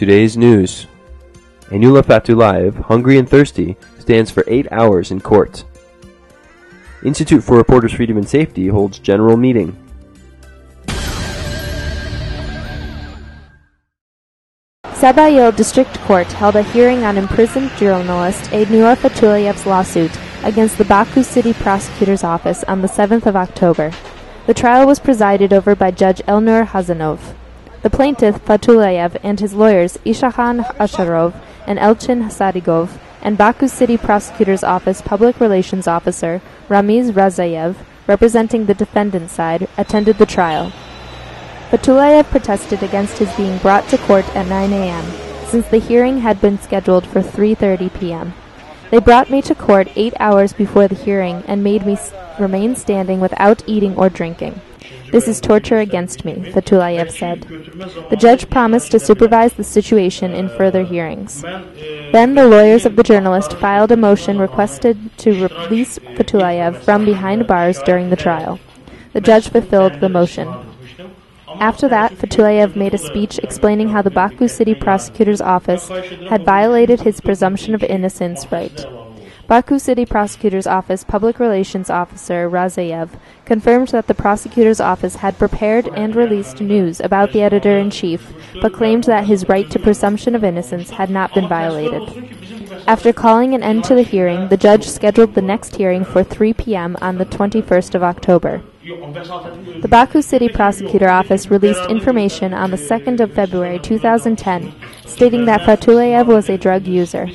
Today's news. Ainula Fatullayev, hungry and thirsty, stands for 8 hours in court. Institute for Reporters' Freedom and Safety holds general meeting. Sabail District Court held a hearing on imprisoned journalist Ainula Fatulayev's lawsuit against the Baku City Prosecutor's Office on the 7th of October. The trial was presided over by Judge Elnur Hazanov. The plaintiff, Fatulayev, and his lawyers, Ishahan Asharov and Elchin Sadigov, and Baku City Prosecutor's Office Public Relations Officer, Ramiz Razayev, representing the defendant's side, attended the trial. Fatulayev protested against his being brought to court at 9 a.m., since the hearing had been scheduled for 3:30 p.m. They brought me to court 8 hours before the hearing and made me remain standing without eating or drinking. This is torture against me, Fatulayev said. The judge promised to supervise the situation in further hearings. Then the lawyers of the journalist filed a motion requested to release Fatulayev from behind bars during the trial. The judge fulfilled the motion. After that, Fatulayev made a speech explaining how the Baku City Prosecutor's Office had violated his presumption of innocence right. Baku City Prosecutor's Office Public Relations Officer Razayev confirmed that the prosecutor's office had prepared and released news about the editor-in-chief, but claimed that his right to presumption of innocence had not been violated. After calling an end to the hearing, the judge scheduled the next hearing for 3 p.m. on the 21st of October. The Baku City Prosecutor Office released information on the 2nd of February 2010, stating that Fatulayev was a drug user.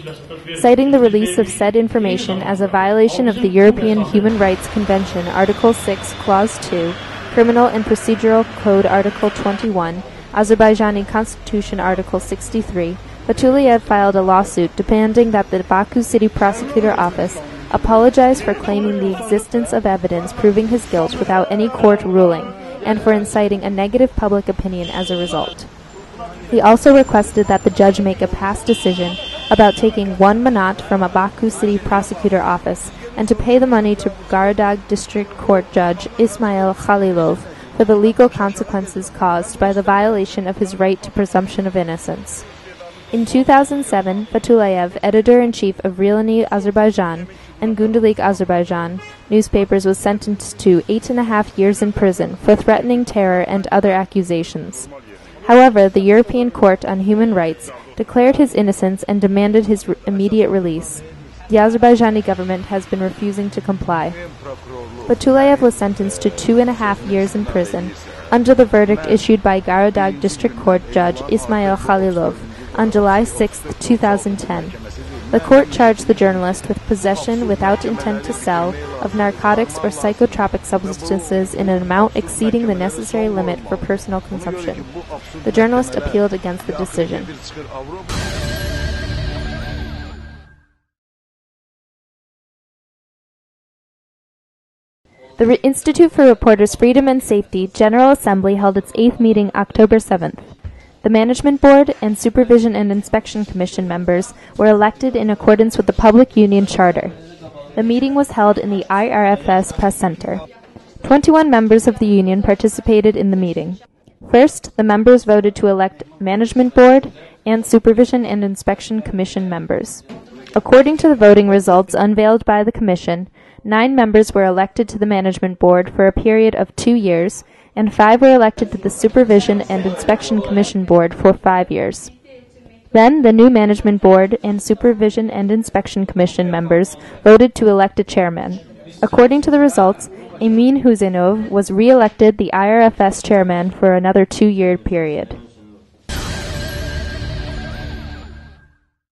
Citing the release of said information as a violation of the European Human Rights Convention Article 6, Clause 2, Criminal and Procedural Code Article 21, Azerbaijani Constitution Article 63, Fatulayev filed a lawsuit demanding that the Baku City Prosecutor Office apologize for claiming the existence of evidence proving his guilt without any court ruling, and for inciting a negative public opinion as a result. He also requested that the judge make a past decision about taking 1 manat from a Baku City Prosecutor Office and to pay the money to Garadag District Court Judge Ismail Khalilov for the legal consequences caused by the violation of his right to presumption of innocence. In 2007, Fatulayev, editor-in-chief of Relani Azerbaijan and Gündelik Azerbaijan newspapers, was sentenced to 8.5 years in prison for threatening terror and other accusations. However, the European Court on Human Rights declared his innocence and demanded his immediate release. The Azerbaijani government has been refusing to comply. Fatulayev was sentenced to 2.5 years in prison under the verdict issued by Garadag District Court Judge Ismail Khalilov on July 6, 2010. The court charged the journalist with possession without intent to sell of narcotics or psychotropic substances in an amount exceeding the necessary limit for personal consumption. The journalist appealed against the decision. The Institute for Reporters' Freedom and Safety General Assembly held its 8th meeting October 7th. The Management Board and Supervision and Inspection Commission members were elected in accordance with the Public Union Charter. The meeting was held in the IRFS Press Center. 21 members of the union participated in the meeting. First, the members voted to elect Management Board and Supervision and Inspection Commission members. According to the voting results unveiled by the Commission, 9 members were elected to the Management Board for a period of 2 years, and 5 were elected to the Supervision and Inspection Commission Board for 5 years. Then, the new Management Board and Supervision and Inspection Commission members voted to elect a chairman. According to the results, Emin Huseynov was re-elected the IRFS chairman for another 2-year period.